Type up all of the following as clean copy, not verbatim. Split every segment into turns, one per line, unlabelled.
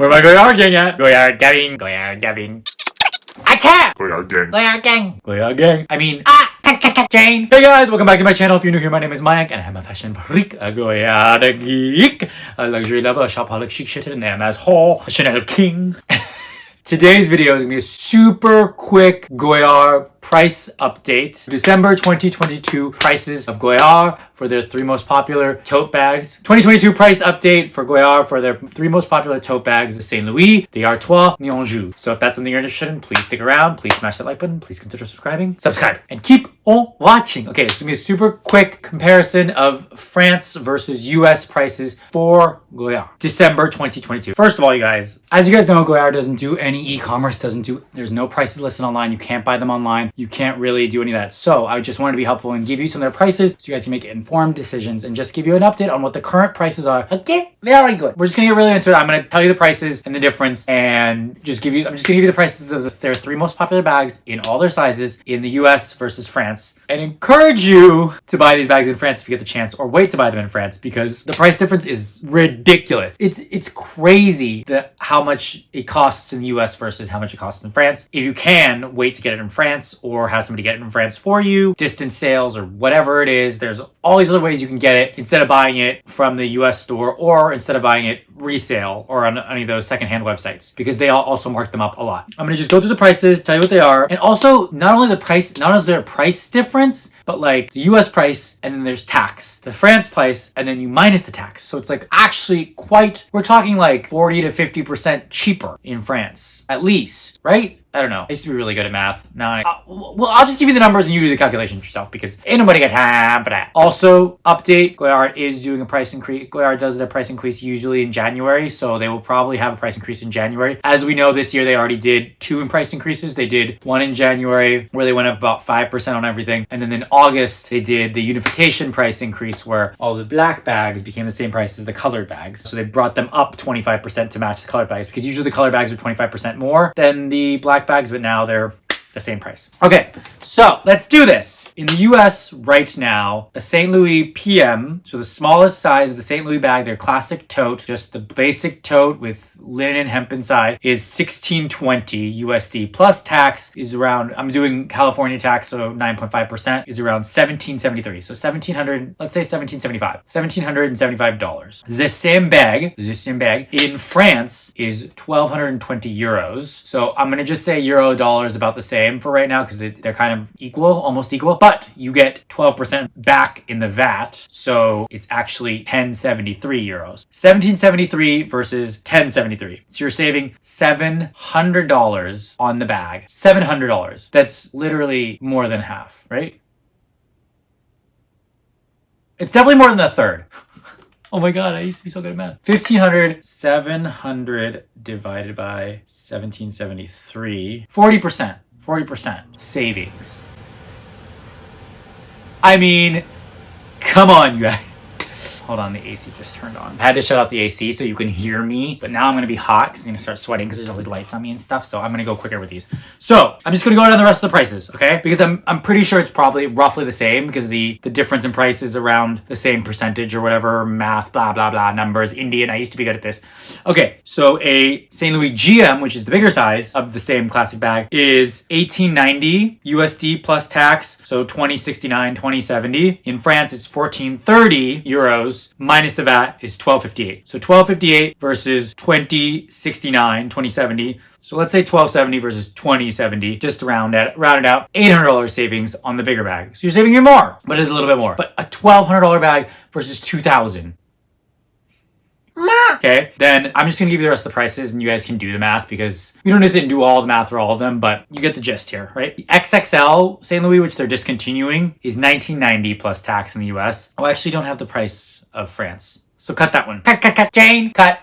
Where am I Goyard Gang at? Goyard Gabbing. Goyard Gabbing. I can't!
Goyard Gang.
Goyard Gang. Goyard Gang. I mean, Jane. Hey guys, welcome back to my channel. If you're new here, my name is Mayank and I'm a fashion freak, a Goyard geek, a luxury lover, a shopaholic, chic shitter, and I'm as whole, a Chanel king. Today's video is gonna be a super quick Goyard price update. December 2022 prices of Goyard for their 3 most popular tote bags. 2022 price update for Goyard for their 3 most popular tote bags, the Saint Louis, the Artois, and the Anjou. So if that's something you're interested in, please stick around. Please smash that like button. Please consider subscribing. Subscribe and keep on watching. Okay, it's gonna be a super quick comparison of France versus US prices for Goyard. December 2022. First of all, you guys, as you guys know, Goyard doesn't do any e-commerce, there's no prices listed online. You can't buy them online. You can't really do any of that. So I just wanted to be helpful and give you some of their prices so you guys can make informed decisions and just give you an update on what the current prices are. Okay, very good. We're just gonna get really into it. I'm gonna tell you the prices and the difference and I'm just gonna give you the prices of their 3 most popular bags in all their sizes in the US versus France, and encourage you to buy these bags in France if you get the chance, or wait to buy them in France because the price difference is ridiculous. It's crazy how much it costs in the US versus how much it costs in France. If you can, wait to get it in France or have somebody get it in France for you, distance sales or whatever it is. There's all these other ways you can get it instead of buying it from the US store, or instead of buying it resale or on any of those secondhand websites, because they all also mark them up a lot. I'm gonna just go through the prices, tell you what they are, and also not only their price difference, but like the US price and then there's tax, the France price, and then you minus the tax. So it's like actually we're talking like 40 to 50% cheaper in France, at least, right? I don't know. I used to be really good at math. Now I'll just give you the numbers and you do the calculations yourself because ain't nobody got time for that. Also, update, Goyard is doing a price increase. Goyard does their price increase usually in January, so they will probably have a price increase in January. As we know, this year they already did 2 price increases. They did one in January where they went up about 5% on everything, and then in August they did the unification price increase where all the black bags became the same price as the colored bags. So they brought them up 25% to match the colored bags, because usually the colored bags are 25% more than the black bags, but now they're the same price. Okay, so let's do this. In the US right now, a St. Louis PM, so the smallest size of the St. Louis bag, their classic tote, just the basic tote with linen and hemp inside, is $16.20 USD plus tax is around, I'm doing California tax, so 9.5% is around $17.73. So $1,700, let's say $1,775. $1,775. The same bag in France is 1,220 euros. So I'm gonna just say euro dollar is about the same for right now because they're kind of almost equal, but you get 12% back in the VAT, so it's actually 1073 euros. 1773 versus 1073. So you're saving $700 on the bag. $700. That's literally more than half, right? It's definitely more than a third. Oh my god, I used to be so good at math. 1,500, 700 divided by 1773. 40%. 40% savings. I mean, come on, you guys. Hold on, the AC just turned on. I had to shut off the AC so you can hear me, but now I'm gonna be hot because I'm gonna start sweating because there's all these lights on me and stuff, so I'm gonna go quicker with these. So I'm just gonna go down the rest of the prices, okay? Because I'm pretty sure it's probably roughly the same because the difference in price is around the same percentage or whatever, math, blah, blah, blah, numbers, Indian. I used to be good at this. Okay, so a St. Louis GM, which is the bigger size of the same classic bag, is $18.90 USD plus tax, so $20.69, $20.70. In France, it's 14.30 euros. Minus the VAT is $12.58. So $12.58 versus $20.69, $20.70. So let's say $12.70 versus $20.70. Just to round it out, $800 savings on the bigger bag. So you're saving even more, but it is a little bit more. But a $1,200 bag versus $2,000. Okay, then I'm just gonna give you the rest of the prices and you guys can do the math because we don't necessarily do all the math for all of them, but you get the gist here, right? The XXL St. Louis, which they're discontinuing, is $19.90 plus tax in the US. Oh, I actually don't have the price of France. So cut that one. Cut, Jane. Cut.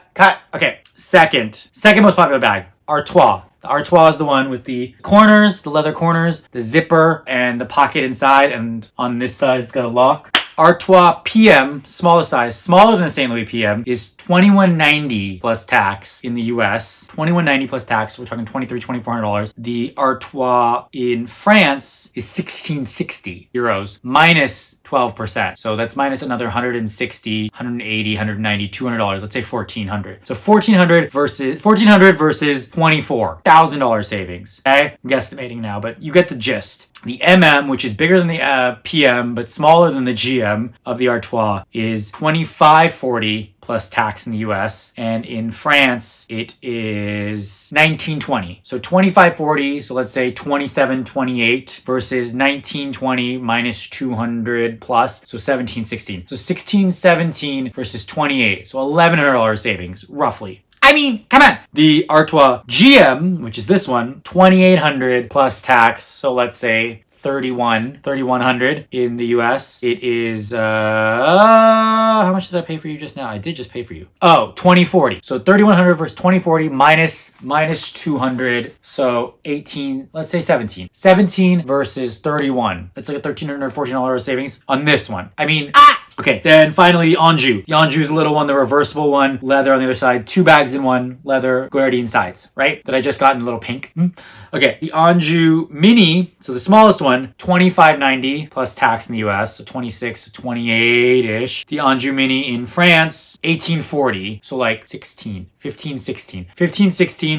Okay, second most popular bag, Artois. The Artois is the one with the corners, the leather corners, the zipper, and the pocket inside, and on this side it's got a lock. Artois PM, smallest size, smaller than the St. Louis PM, is $21.90 plus tax in the US. $21.90 plus tax, we're talking $2,300, $2,400. The Artois in France is €16.60 minus 12%. So that's minus another 160, 180, 190, $200. Let's say $1,400. So $1,400 versus $24,000 savings. Okay, I'm guesstimating now, but you get the gist. The MM, which is bigger than the PM but smaller than the GM of the Artois, is $25.40 plus tax in the US, and in France it is $19.20. So $25.40, so let's say $27.28 versus $19.20 minus 200 plus, so $17.16. So $16.17 versus $28, so $1,100 savings roughly. I mean, come on. The Artois GM, which is this one, $2,800 plus tax. So let's say $3,100 in the US. It is, how much did I pay for you just now? I did just pay for you. Oh, $2,040. So $3,100 versus $2,040 minus 200. So 18, let's say 17. 17 versus 31. It's like a $1,300, $1,400 savings on this one. I mean, okay, then finally the Anjou. The Anjou is the little one, the reversible one, leather on the other side, 2 bags in one, leather, goyardine sides, right? That I just got in a little pink. Okay, the Anjou Mini, so the smallest one, $25.90 plus tax in the US, so 26 to 28-ish. The Anjou Mini in France, $18.40, so like 16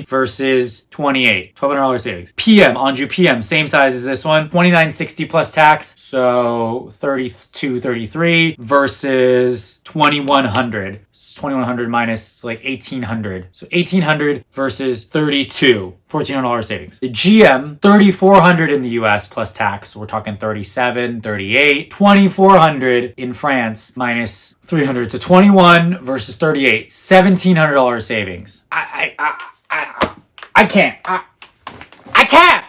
versus 28, $1,200 savings. PM, Anjou PM, same size as this one, $29.60 plus tax, so 33 versus 2,100. 2,100 minus like 1,800. So 1,800 versus 32. $1,400 savings. The GM, $3,400 in the US plus tax. So we're talking 37, 38. 2,400 in France minus 300 to 21 versus 38. $1,700 savings. I can't. I can't.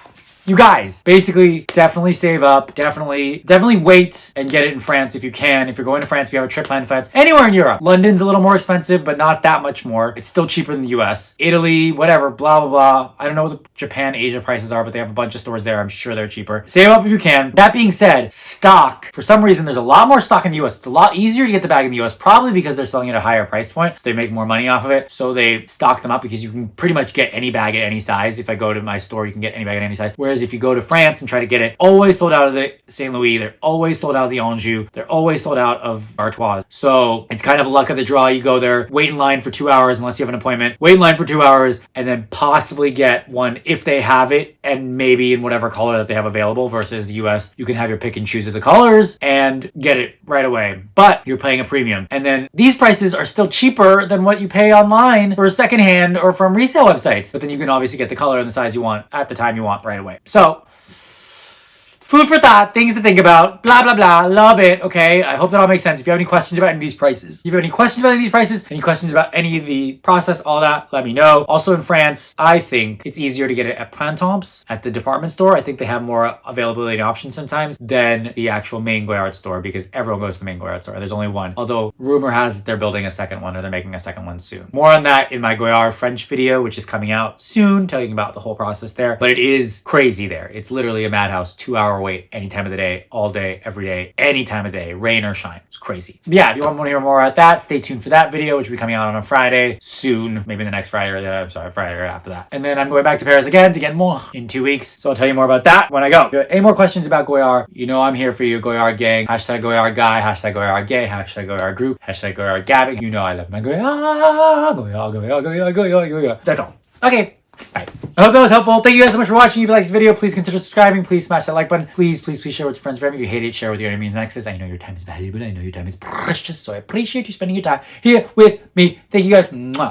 You guys, basically, definitely save up. Definitely wait and get it in France if you can. If you're going to France, if you have a trip planned to France, anywhere in Europe. London's a little more expensive, but not that much more. It's still cheaper than the US. Italy, whatever, blah, blah, blah. I don't know what the Japan, Asia prices are, but they have a bunch of stores there. I'm sure they're cheaper. Save up if you can. That being said, stock. For some reason, there's a lot more stock in the US. It's a lot easier to get the bag in the US, probably because they're selling at a higher price point, so they make more money off of it. So they stock them up because you can pretty much get any bag at any size. If I go to my store, you can get any bag at any size. Whereas if you go to France and try to get it, always sold out of the St. Louis. They're always sold out of the Anjou. They're always sold out of Artois. So it's kind of a luck of the draw. You go there, wait in line for 2 hours unless you have an appointment, wait in line for 2 hours, and then possibly get one if they have it, and maybe in whatever color that they have available. Versus the US, you can have your pick and choose of the colors and get it right away. But you're paying a premium. And then these prices are still cheaper than what you pay online for secondhand or from resale websites. But then you can obviously get the color and the size you want at the time you want right away. So food for thought, things to think about, blah, blah, blah. Love it, okay? I hope that all makes sense. If you have any questions about any of these prices, any questions about any of the process, all that, let me know. Also in France, I think it's easier to get it at Printemps, at the department store. I think they have more availability and options sometimes than the actual main Goyard store because everyone goes to the main Goyard store. There's only one. Although rumor has it they're building a second one or they're making a second one soon. More on that in my Goyard French video, which is coming out soon, telling about the whole process there. But it is crazy there. It's literally a madhouse, 2 hour wait any time of the day, all day, every day, any time of day, rain or shine. It's crazy. Yeah, if you want to hear more about that, stay tuned for that video, which will be coming out on a Friday soon, maybe the next Friday or Friday or after that. And then I'm going back to Paris again to get more in 2 weeks. So I'll tell you more about that when I go. If you have any more questions about Goyard, you know I'm here for you. Goyard gang, hashtag Goyard guy, hashtag Goyard gay, hashtag Goyard group, hashtag Goyard Gabbing. You know I love my Goyard. That's all. Okay. Bye. I hope that was helpful. Thank you guys so much for watching. If you like this video, please consider subscribing. Please smash that like button. Please share with your friends. If you hate it, share with your enemies and exes. I know your time is valuable. I know your time is precious. So I appreciate you spending your time here with me. Thank you guys. Mwah.